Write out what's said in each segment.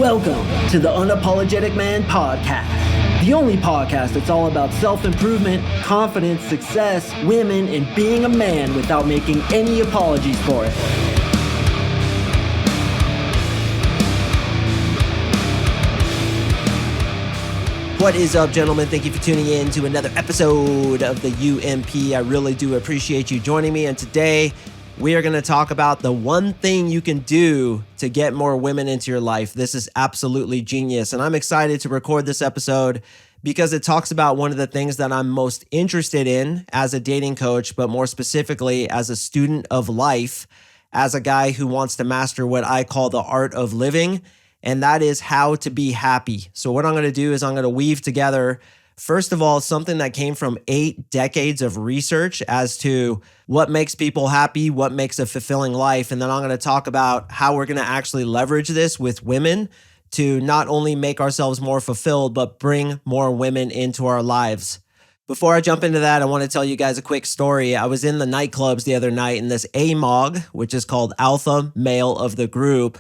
Welcome to the Unapologetic Man Podcast, the only podcast that's all about self-improvement, confidence, success, women, and being a man without making any apologies for it. What is up, gentlemen? Thank you for tuning in to another episode of the UMP. I really do appreciate you joining me, and today we are going to talk about the one thing you can do to get more women into your life. This is absolutely genius, and I'm excited to record this episode because it talks about one of the things that I'm most interested in as a dating coach, but more specifically as a student of life, as a guy who wants to master what I call the art of living, and that is how to be happy. So what I'm going to do is I'm going to weave together, first of all, something that came from 8 decades of research as to what makes people happy, what makes a fulfilling life. And then I'm going to talk about how we're going to actually leverage this with women to not only make ourselves more fulfilled, but bring more women into our lives. Before I jump into that, I want to tell you guys a quick story. I was in the nightclubs the other night, and this AMOG, which is called Alpha Male of the Group,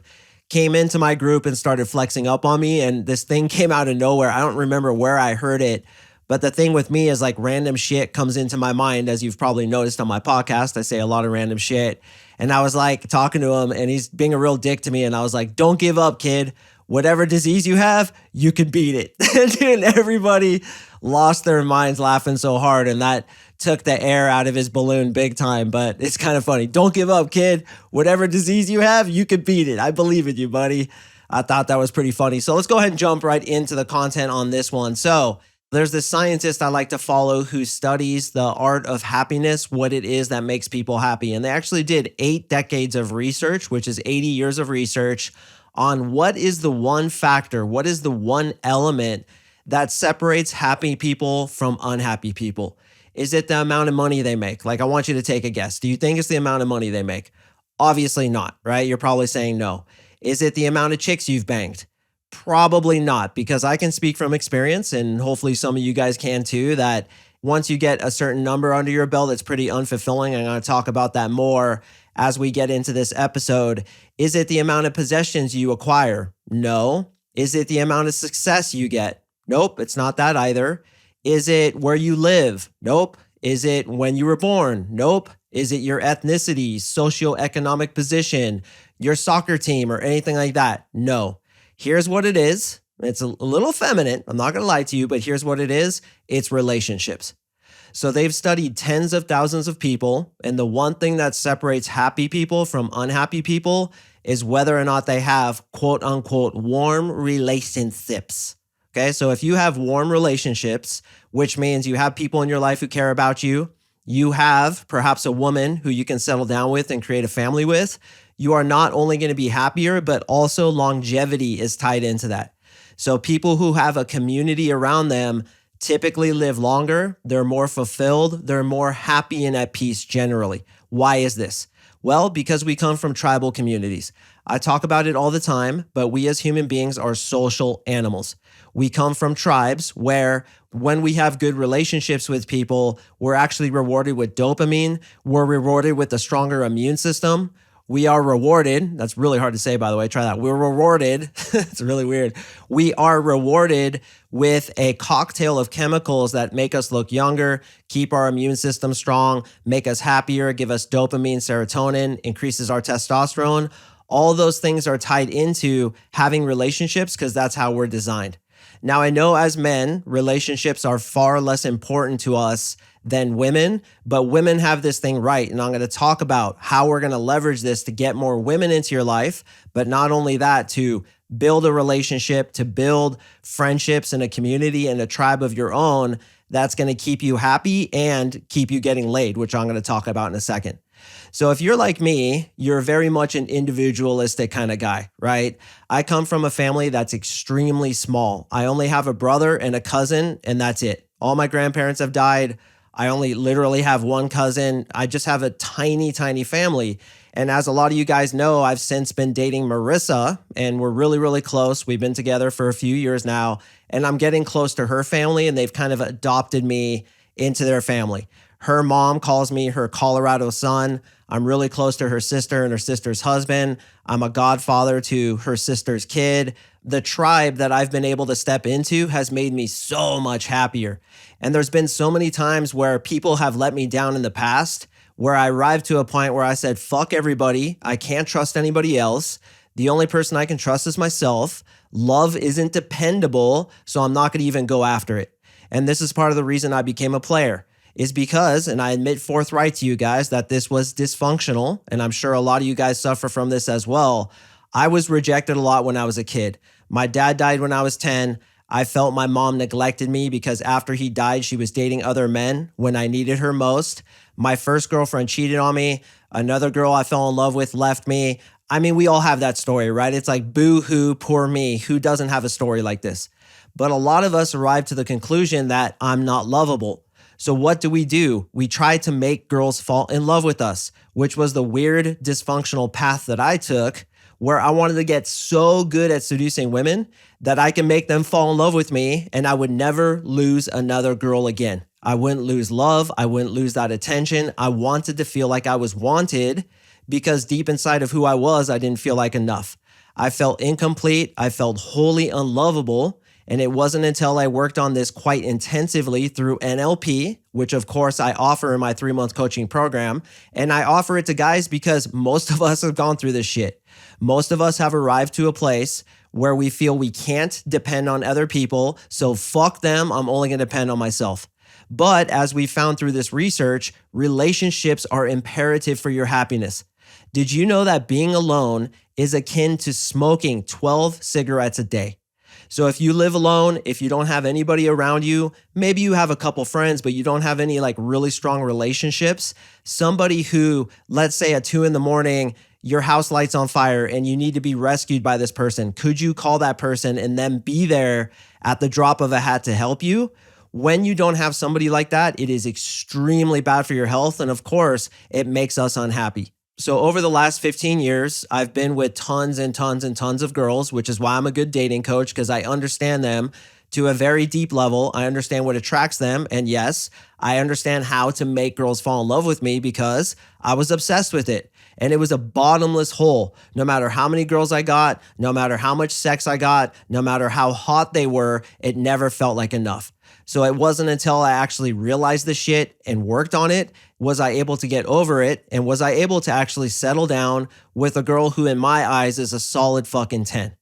came into my group and started flexing up on me. And this thing came out of nowhere. I don't remember where I heard it. But the thing with me is like random shit comes into my mind. As you've probably noticed on my podcast, I say a lot of random shit. And I was like talking to him and he's being a real dick to me. And I was like, don't give up, kid. Whatever disease you have, you can beat it. And everybody lost their minds laughing so hard. And that took the air out of his balloon big time. But it's kind of funny. Don't give up, kid. Whatever disease you have, you can beat it. I believe in you, buddy. I thought that was pretty funny. So let's go ahead and jump right into the content on this one. So there's this scientist I like to follow who studies the art of happiness, what it is that makes people happy. And they actually did 8 decades of research, which is 80 years of research, on what is the one factor, what is the one element that separates happy people from unhappy people. Is it the amount of money they make? Like, I want you to take a guess. Do you think it's the amount of money they make? Obviously not, right? You're probably saying no. Is it the amount of chicks you've banged? Probably not, because I can speak from experience, and hopefully some of you guys can too, that once you get a certain number under your belt, it's pretty unfulfilling. I'm going to talk about that more as we get into this episode. Is it the amount of possessions you acquire? No. Is it the amount of success you get? Nope, it's not that either. Is it where you live? Nope. Is it when you were born? Nope. Is it your ethnicity, socioeconomic position, your soccer team, or anything like that? No. Here's what it is. It's a little feminine. I'm not going to lie to you, but here's what it is. It's relationships. So they've studied tens of thousands of people, and the one thing that separates happy people from unhappy people is whether or not they have quote unquote warm relationships. Okay, so if you have warm relationships, which means you have people in your life who care about you, you have perhaps a woman who you can settle down with and create a family with, you are not only going to be happier, but also longevity is tied into that. So people who have a community around them typically live longer, they're more fulfilled, they're more happy and at peace generally. Why is this? Well, because we come from tribal communities. I talk about it all the time, but we as human beings are social animals. We come from tribes where when we have good relationships with people, we're actually rewarded with dopamine. We're rewarded with a stronger immune system. We are rewarded. That's really hard to say, by the way. Try that. We're rewarded. It's really weird. We are rewarded with a cocktail of chemicals that make us look younger, keep our immune system strong, make us happier, give us dopamine, serotonin, increases our testosterone. All those things are tied into having relationships because that's how we're designed. Now, I know as men, relationships are far less important to us than women, but women have this thing right. And I'm going to talk about how we're going to leverage this to get more women into your life, but not only that, to build a relationship, to build friendships and a community and a tribe of your own that's going to keep you happy and keep you getting laid, which I'm going to talk about in a second. So if you're like me, you're very much an individualistic kind of guy, right? I come from a family that's extremely small. I only have a brother and a cousin, and that's it. All my grandparents have died. I only literally have one cousin. I just have a tiny, tiny family. And as a lot of you guys know, I've since been dating Marissa, and we're really, really close. We've been together for a few years now, and I'm getting close to her family, and they've kind of adopted me into their family. Her mom calls me her Colorado son. I'm really close to her sister and her sister's husband. I'm a godfather to her sister's kid. The tribe that I've been able to step into has made me so much happier. And there's been so many times where people have let me down in the past, where I arrived to a point where I said, fuck everybody. I can't trust anybody else. The only person I can trust is myself. Love isn't dependable, so I'm not going to even go after it. And this is part of the reason I became a player, is because, and I admit forthright to you guys that this was dysfunctional, and I'm sure a lot of you guys suffer from this as well. I was rejected a lot when I was a kid. My dad died when I was 10. I felt my mom neglected me because after he died, she was dating other men when I needed her most. My first girlfriend cheated on me. Another girl I fell in love with left me. I mean, we all have that story, right? It's like, boo-hoo, poor me. Who doesn't have a story like this? But a lot of us arrive to the conclusion that I'm not lovable. So what do? We try to make girls fall in love with us, which was the weird dysfunctional path that I took, where I wanted to get so good at seducing women that I can make them fall in love with me and I would never lose another girl again. I wouldn't lose love. I wouldn't lose that attention. I wanted to feel like I was wanted because deep inside of who I was, I didn't feel like enough. I felt incomplete. I felt wholly unlovable. And it wasn't until I worked on this quite intensively through NLP, which of course I offer in my 3-month coaching program. And I offer it to guys because most of us have gone through this shit. Most of us have arrived to a place where we feel we can't depend on other people. So fuck them. I'm only going to depend on myself. But as we found through this research, relationships are imperative for your happiness. Did you know that being alone is akin to smoking 12 cigarettes a day? So if you live alone, if you don't have anybody around you, maybe you have a couple friends, but you don't have any like really strong relationships, somebody who, let's say at 2 a.m, your house lights on fire and you need to be rescued by this person, could you call that person and then be there at the drop of a hat to help you? When you don't have somebody like that, it is extremely bad for your health. And of course, it makes us unhappy. So over the last 15 years, I've been with tons and tons and tons of girls, which is why I'm a good dating coach, because I understand them to a very deep level. I understand what attracts them. And yes, I understand how to make girls fall in love with me because I was obsessed with it. And it was a bottomless hole. No matter how many girls I got, no matter how much sex I got, no matter how hot they were, it never felt like enough. So it wasn't until I actually realized the shit and worked on it, was I able to get over it, and was I able to actually settle down with a girl who in my eyes is a solid fucking 10.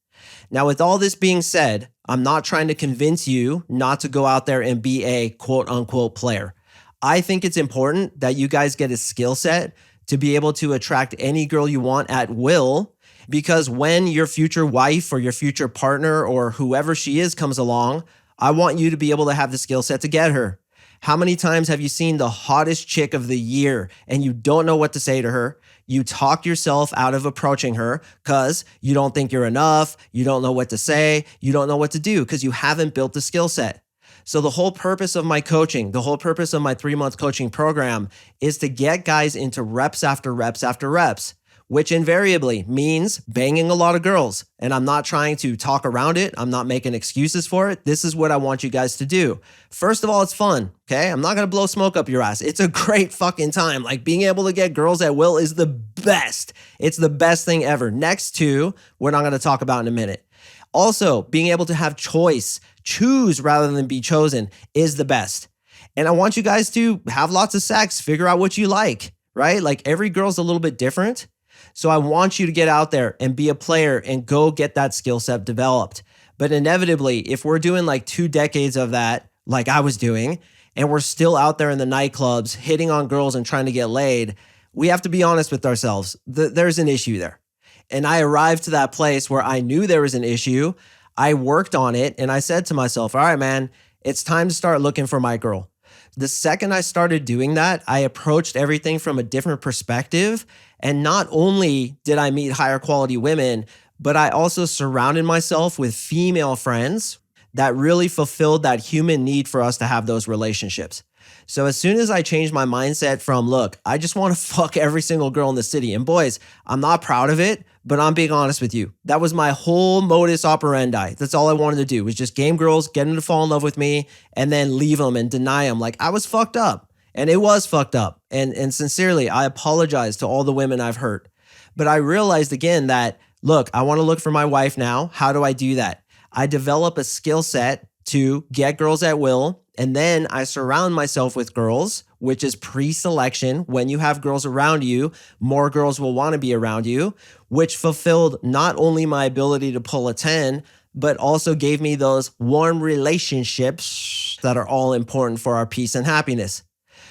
Now, with all this being said, I'm not trying to convince you not to go out there and be a quote unquote player. I think it's important that you guys get a skill set to be able to attract any girl you want at will, because when your future wife or your future partner or whoever she is comes along, I want you to be able to have the skill set to get her. How many times have you seen the hottest chick of the year and you don't know what to say to her? You talk yourself out of approaching her because you don't think you're enough. You don't know what to say. You don't know what to do because you haven't built the skill set. So the whole purpose of my coaching, the whole purpose of my 3-month coaching program is to get guys into reps after reps after reps, which invariably means banging a lot of girls. And I'm not trying to talk around it. I'm not making excuses for it. This is what I want you guys to do. First of all, it's fun, okay? I'm not going to blow smoke up your ass. It's a great fucking time. Like being able to get girls at will is the best. It's the best thing ever. Next to what I'm going to talk about in a minute. Also, being able to have choose rather than be chosen is the best. And I want you guys to have lots of sex, figure out what you like, right? Like every girl's a little bit different. So I want you to get out there and be a player and go get that skill set developed. But inevitably, if we're doing like 2 decades of that, like I was doing, and we're still out there in the nightclubs hitting on girls and trying to get laid, we have to be honest with ourselves. There's an issue there. And I arrived to that place where I knew there was an issue. I worked on it and I said to myself, all right, man, it's time to start looking for my girl. The second I started doing that, I approached everything from a different perspective. And not only did I meet higher quality women, but I also surrounded myself with female friends that really fulfilled that human need for us to have those relationships. So as soon as I changed my mindset from, look, I just want to fuck every single girl in the city. And boys, I'm not proud of it, but I'm being honest with you. That was my whole modus operandi. That's all I wanted to do was just game girls, get them to fall in love with me, and then leave them and deny them. Like I was fucked up. And it was fucked up. And sincerely, I apologize to all the women I've hurt. But I realized again that, look, I want to look for my wife now. How do I do that? I develop a skill set to get girls at will. And then I surround myself with girls, which is pre-selection. When you have girls around you, more girls will want to be around you, which fulfilled not only my ability to pull a 10, but also gave me those warm relationships that are all important for our peace and happiness.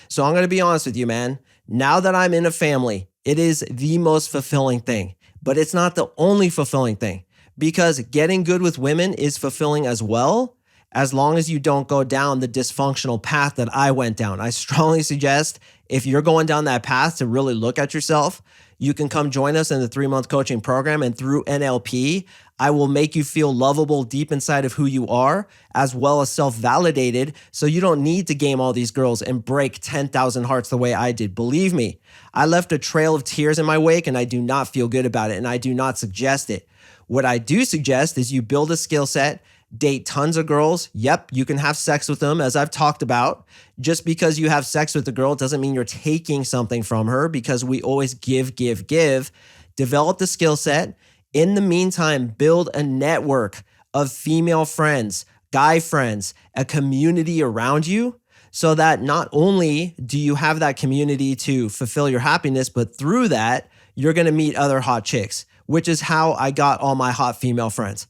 So I'm going to be honest with you, man. Now that I'm in a family, it is the most fulfilling thing, but it's not the only fulfilling thing, because getting good with women is fulfilling as well, as long as you don't go down the dysfunctional path that I went down. I strongly suggest if you're going down that path to really look at yourself, you can come join us in the 3-month coaching program. And through NLP, I will make you feel lovable deep inside of who you are, as well as self-validated. So you don't need to game all these girls and break 10,000 hearts the way I did. Believe me, I left a trail of tears in my wake and I do not feel good about it. And I do not suggest it. What I do suggest is you build a skill set, date tons of girls. Yep, you can have sex with them, as I've talked about. Just because you have sex with the girl doesn't mean you're taking something from her, because we always give. Develop the skill set. In the meantime, build a network of female friends, guy friends, a community around you, so that not only do you have that community to fulfill your happiness, but through that, you're going to meet other hot chicks, which is how I got all my hot female friends.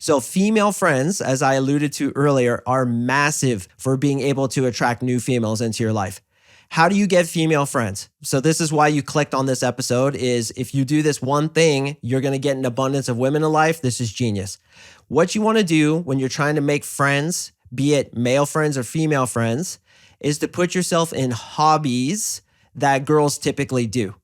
So female friends, as I alluded to earlier, are massive for being able to attract new females into your life. How do you get female friends? So this is why you clicked on this episode, is if you do this one thing, you're going to get an abundance of women in life. This is genius. What you want to do when you're trying to make friends, be it male friends or female friends, is to put yourself in hobbies that girls typically do.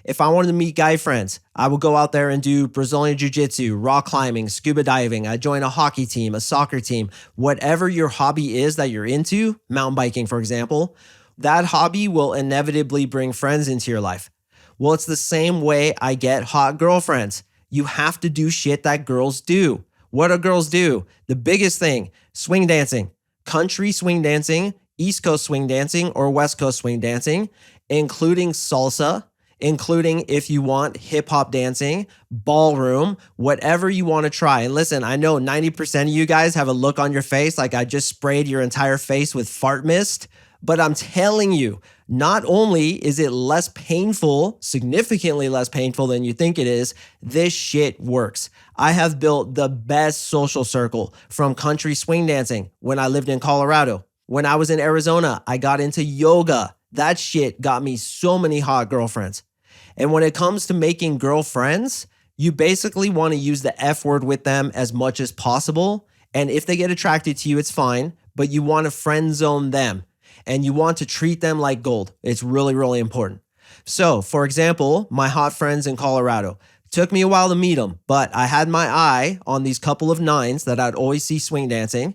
If I wanted to meet guy friends, I would go out there and do Brazilian jiu-jitsu, rock climbing, scuba diving. I join a hockey team, a soccer team, whatever your hobby is that you're into, mountain biking, for example, that hobby will inevitably bring friends into your life. Well, it's the same way I get hot girlfriends. You have to do shit that girls do. What do girls do? The biggest thing, swing dancing, country swing dancing, East Coast swing dancing, or West Coast swing dancing, including salsa, including, if you want, hip hop dancing, ballroom, whatever you want to try. And listen, I know 90% of you guys have a look on your face like I just sprayed your entire face with fart mist, but I'm telling you, not only is it less painful, significantly less painful than you think it is, this shit works. I have built the best social circle from country swing dancing when I lived in Colorado. When I was in Arizona, I got into yoga. That shit got me so many hot girlfriends. And when it comes to making girlfriends, you basically want to use the F word with them as much as possible. And if they get attracted to you, it's fine, but you want to friend zone them and you want to treat them like gold. It's really, really important. So, for example, my hot friends in Colorado, took me a while to meet them, but I had my eye on these couple of nines that I'd always see swing dancing.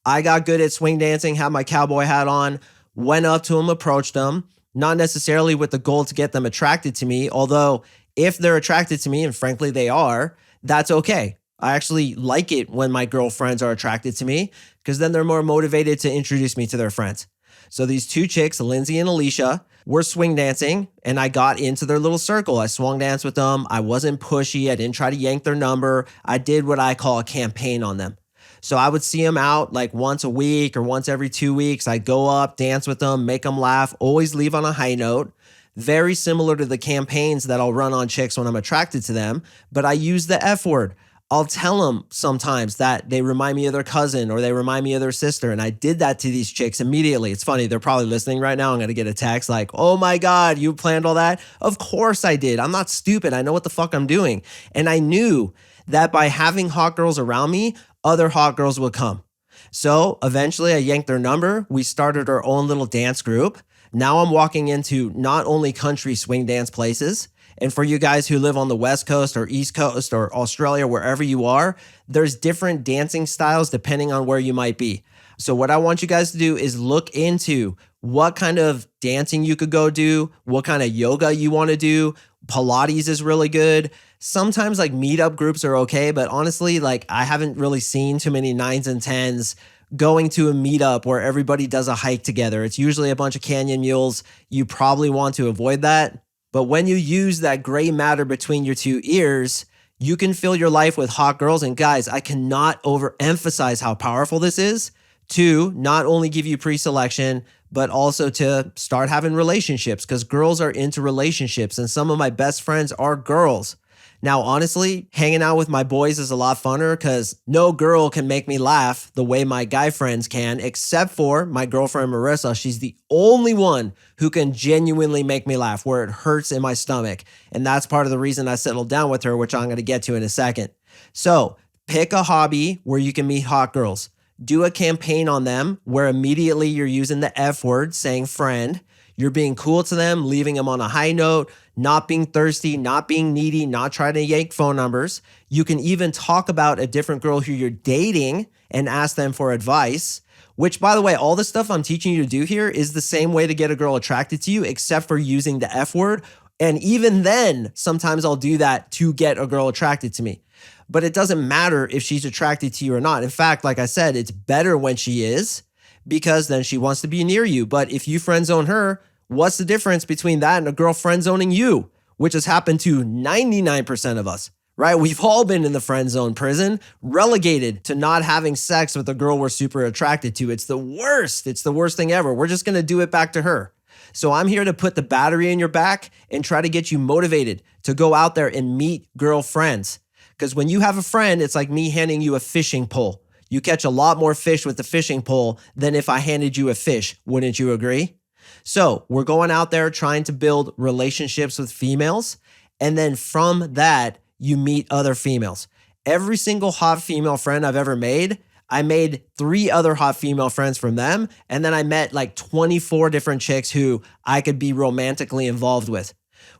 I got good at swing dancing, had my cowboy hat on, went up to them, approached them, not necessarily with the goal to get them attracted to me, although if they're attracted to me, and frankly they are, that's okay. I actually like it when my girlfriends are attracted to me, because then they're more motivated to introduce me to their friends. So these two chicks, Lindsay and Alicia, were swing dancing, and I got into their little circle. I swung dance with them. I wasn't pushy. I didn't try to yank their number. I did what I call a campaign on them. So I would see them out like once a week or once every 2 weeks. I'd go up, dance with them, make them laugh, always leave on a high note. Very similar to the campaigns that I'll run on chicks when I'm attracted to them, but I use the F word. I'll tell them sometimes that they remind me of their cousin or they remind me of their sister. And I did that to these chicks immediately. It's funny. They're probably listening right now. I'm going to get a text like, oh my God, you planned all that? Of course I did. I'm not stupid. I know what the fuck I'm doing. And I knew that by having hot girls around me, other hot girls would come. So eventually I yanked their number. We started our own little dance group. Now I'm walking into not only country swing dance places, and for you guys who live on the West Coast or East Coast or Australia, wherever you are, there's different dancing styles depending on where you might be. So what I want you guys to do is look into what kind of dancing you could go do, what kind of yoga you want to do. Pilates is really good. Sometimes like meetup groups are okay, but honestly, like I haven't really seen too many 9s and 10s going to a meetup where everybody does a hike together. It's usually a bunch of canyon mules. You probably want to avoid that. But when you use that gray matter between your two ears, you can fill your life with hot girls. And guys, I cannot overemphasize how powerful this is to not only give you pre-selection, but also to start having relationships, because girls are into relationships and some of my best friends are girls. Now, honestly, hanging out with my boys is a lot funner because no girl can make me laugh the way my guy friends can, except for my girlfriend, Marissa. She's the only one who can genuinely make me laugh where it hurts in my stomach. And that's part of the reason I settled down with her, which I'm going to get to in a second. So pick a hobby where you can meet hot girls. Do a campaign on them where immediately you're using the F word, saying friend. You're being cool to them, leaving them on a high note, not being thirsty, not being needy, not trying to yank phone numbers. You can even talk about a different girl who you're dating and ask them for advice, which, by the way, all the stuff I'm teaching you to do here is the same way to get a girl attracted to you, except for using the F word. And even then, sometimes I'll do that to get a girl attracted to me. But it doesn't matter if she's attracted to you or not. In fact, like I said, it's better when she is, because then she wants to be near you. But if you friend zone her, what's the difference between that and a girl friend zoning you, which has happened to 99% of us, right? We've all been in the friend zone prison, relegated to not having sex with a girl we're super attracted to. It's the worst. It's the worst thing ever. We're just going to do it back to her. So I'm here to put the battery in your back and try to get you motivated to go out there and meet girlfriends. Because when you have a friend, it's like me handing you a fishing pole. You catch a lot more fish with the fishing pole than if I handed you a fish. Wouldn't you agree? So we're going out there trying to build relationships with females. And then from that, you meet other females. Every single hot female friend I've ever made, I made 3 other hot female friends from them. And then I met like 24 different chicks who I could be romantically involved with.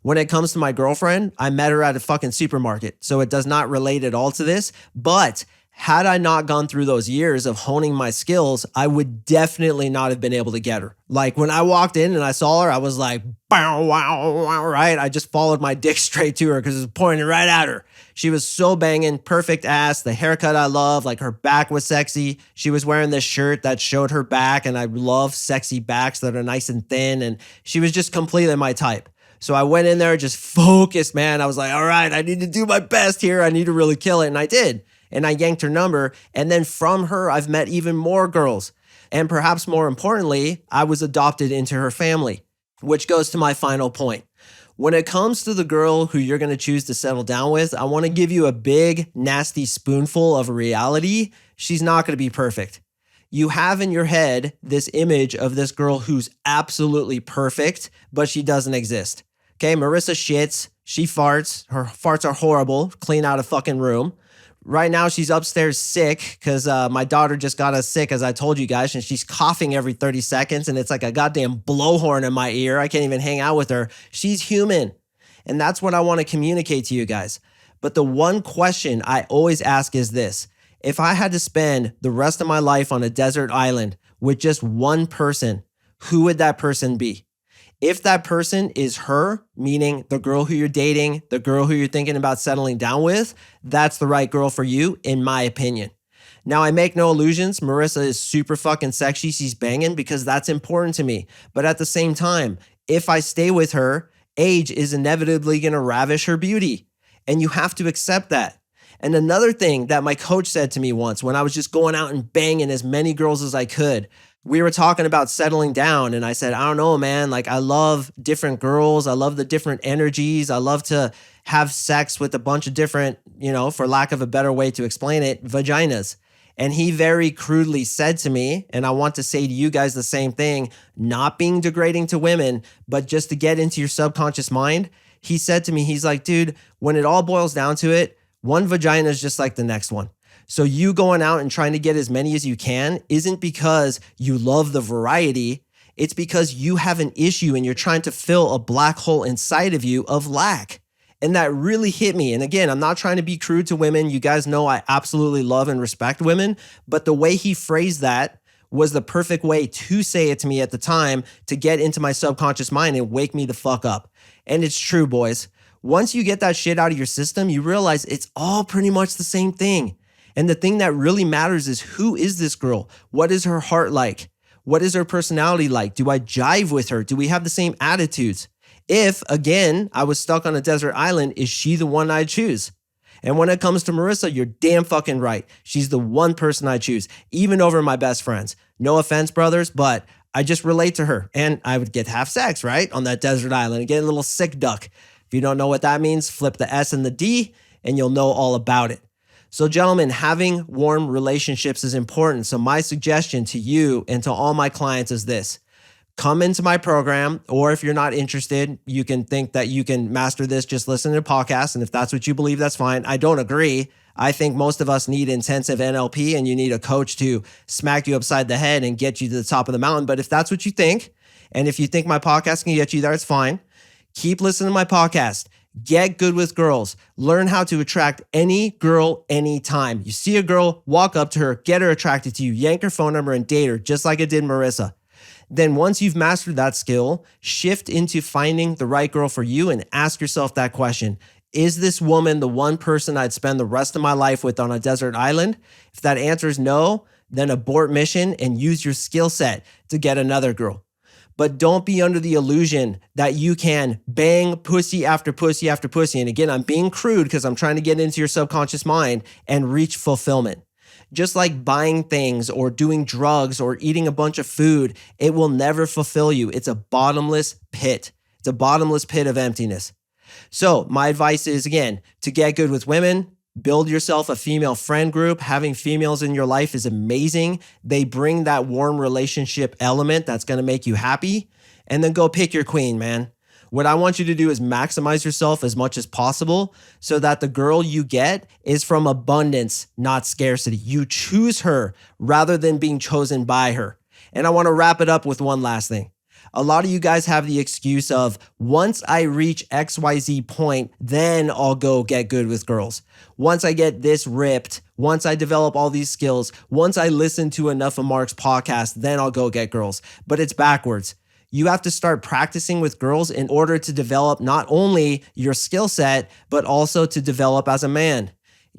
When it comes to my girlfriend, I met her at a fucking supermarket. So it does not relate at all to this. But had I not gone through those years of honing my skills, I would definitely not have been able to get her. Like when I walked in and I saw her, I was like, bow, wow, wow, right? I just followed my dick straight to her because it was pointing right at her. She was so banging, perfect ass, the haircut I love, like her back was sexy. She was wearing this shirt that showed her back, and I love sexy backs that are nice and thin, and she was just completely my type. So I went in there just focused, man. I was like, all right, I need to do my best here. I need to really kill it. And I did. And I yanked her number. And then from her, I've met even more girls. And perhaps more importantly, I was adopted into her family, which goes to my final point. When it comes to the girl who you're going to choose to settle down with, I want to give you a big, nasty spoonful of reality. She's not going to be perfect. You have in your head this image of this girl who's absolutely perfect, but she doesn't exist. Okay, Marissa shits, she farts, her farts are horrible, clean out a fucking room. Right now she's upstairs sick because my daughter just got us sick, as I told you guys, and she's coughing every 30 seconds and it's like a goddamn blowhorn in my ear. I can't even hang out with her. She's human. And that's what I want to communicate to you guys. But the one question I always ask is this: if I had to spend the rest of my life on a desert island with just one person, who would that person be? If that person is her, meaning the girl who you're dating, the girl who you're thinking about settling down with, that's the right girl for you, in my opinion. Now, I make no illusions. Marissa is super fucking sexy. She's banging because that's important to me. But at the same time, if I stay with her, age is inevitably going to ravish her beauty. And you have to accept that. And another thing that my coach said to me once when I was just going out and banging as many girls as I could, we were talking about settling down, and I said, I don't know, man, like I love different girls. I love the different energies. I love to have sex with a bunch of different, for lack of a better way to explain it, vaginas. And he very crudely said to me, and I want to say to you guys the same thing, not being degrading to women, but just to get into your subconscious mind. He said to me, he's like, dude, when it all boils down to it, one vagina is just like the next one. So you going out and trying to get as many as you can isn't because you love the variety. It's because you have an issue and you're trying to fill a black hole inside of you of lack. And that really hit me. And again, I'm not trying to be crude to women. You guys know I absolutely love and respect women. But the way he phrased that was the perfect way to say it to me at the time to get into my subconscious mind and wake me the fuck up. And it's true, boys. Once you get that shit out of your system, you realize it's all pretty much the same thing. And the thing that really matters is, who is this girl? What is her heart like? What is her personality like? Do I jive with her? Do we have the same attitudes? If, again, I was stuck on a desert island, is she the one I'd choose? And when it comes to Marissa, you're damn fucking right. She's the one person I choose, even over my best friends. No offense, brothers, but I just relate to her. And I would get to have sex, right? On that desert island and get a little sick duck. If you don't know what that means, flip the S and the D and you'll know all about it. So gentlemen, having warm relationships is important. So my suggestion to you and to all my clients is this: come into my program, or if you're not interested, you can think that you can master this just listening to podcasts. And if that's what you believe, that's fine. I don't agree. I think most of us need intensive NLP and you need a coach to smack you upside the head and get you to the top of the mountain. But if that's what you think, and if you think my podcast can get you there, it's fine. Keep listening to my podcast. Get good with girls. Learn how to attract any girl anytime. You see a girl, walk up to her, get her attracted to you, yank her phone number and date her, just like I did Marissa. Then once you've mastered that skill, shift into finding the right girl for you and ask yourself that question: is this woman the one person I'd spend the rest of my life with on a desert island? If that answer is no, then abort mission and use your skill set to get another girl. But don't be under the illusion that you can bang pussy after pussy after pussy. And again, I'm being crude because I'm trying to get into your subconscious mind and reach fulfillment. Just like buying things or doing drugs or eating a bunch of food, it will never fulfill you. It's a bottomless pit. It's a bottomless pit of emptiness. So my advice is, again, to get good with women, build yourself a female friend group. Having females in your life is amazing. They bring that warm relationship element that's going to make you happy. And then go pick your queen, man. What I want you to do is maximize yourself as much as possible so that the girl you get is from abundance, not scarcity. You choose her rather than being chosen by her. And I want to wrap it up with one last thing. A lot of you guys have the excuse of, once I reach XYZ point, then I'll go get good with girls. Once I get this ripped, once I develop all these skills, once I listen to enough of Mark's podcast, then I'll go get girls. But it's backwards. You have to start practicing with girls in order to develop not only your skill set, but also to develop as a man.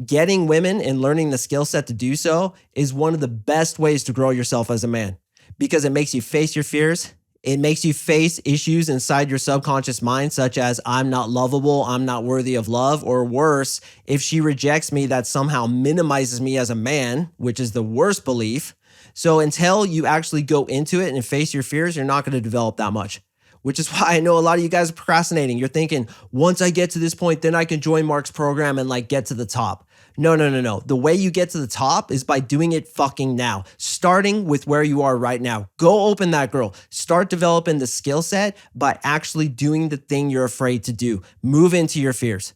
Getting women and learning the skill set to do so is one of the best ways to grow yourself as a man, because it makes you face your fears. It makes you face issues inside your subconscious mind, such as, I'm not lovable, I'm not worthy of love, or worse, if she rejects me, that somehow minimizes me as a man, which is the worst belief. So until you actually go into it and face your fears, you're not going to develop that much, which is why I know a lot of you guys are procrastinating. You're thinking, once I get to this point, then I can join Mark's program and get to the top. No. The way you get to the top is by doing it fucking now, starting with where you are right now. Go open that girl. Start developing the skill set by actually doing the thing you're afraid to do. Move into your fears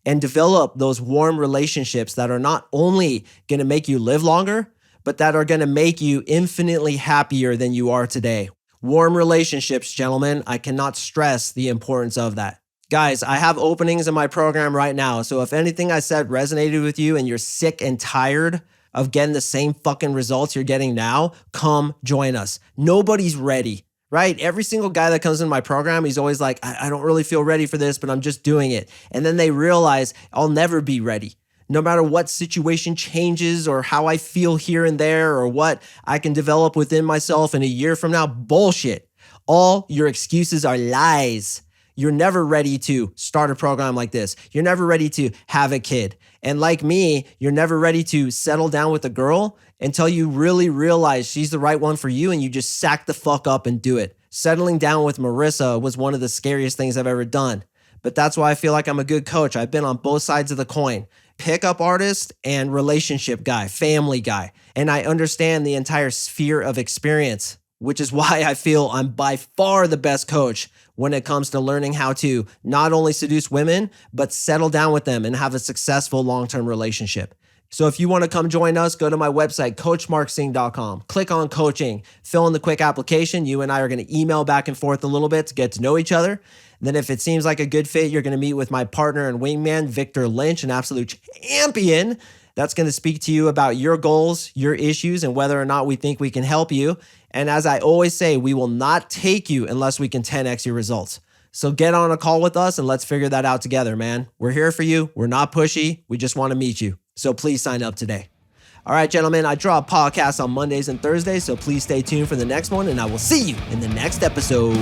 and develop those warm relationships that are not only going to make you live longer, but that are going to make you infinitely happier than you are today. Warm relationships, gentlemen. I cannot stress the importance of that. Guys, I have openings in my program right now. So if anything I said resonated with you and you're sick and tired of getting the same fucking results you're getting now, come join us. Nobody's ready, right? Every single guy that comes in my program, he's always like, I don't really feel ready for this, but I'm just doing it. And then they realize, I'll never be ready. No matter what situation changes or how I feel here and there or what I can develop within myself in a year from now, bullshit. All your excuses are lies. You're never ready to start a program like this. You're never ready to have a kid. And like me, you're never ready to settle down with a girl until you really realize she's the right one for you and you just sack the fuck up and do it. Settling down with Marissa was one of the scariest things I've ever done. But that's why I feel like I'm a good coach. I've been on both sides of the coin. Pickup artist and relationship guy, family guy. And I understand the entire sphere of experience, which is why I feel I'm by far the best coach when it comes to learning how to not only seduce women, but settle down with them and have a successful long-term relationship. So if you want to come join us, go to my website, CoachMarkSing.com. Click on coaching, fill in the quick application. You and I are going to email back and forth a little bit to get to know each other. And then if it seems like a good fit, you're going to meet with my partner and wingman, Victor Lynch, an absolute champion. That's going to speak to you about your goals, your issues, and whether or not we think we can help you. And as I always say, we will not take you unless we can 10x your results. So get on a call with us and let's figure that out together, man. We're here for you. We're not pushy. We just want to meet you. So please sign up today. All right, gentlemen, I drop podcasts on Mondays and Thursdays, so please stay tuned for the next one, and I will see you in the next episode.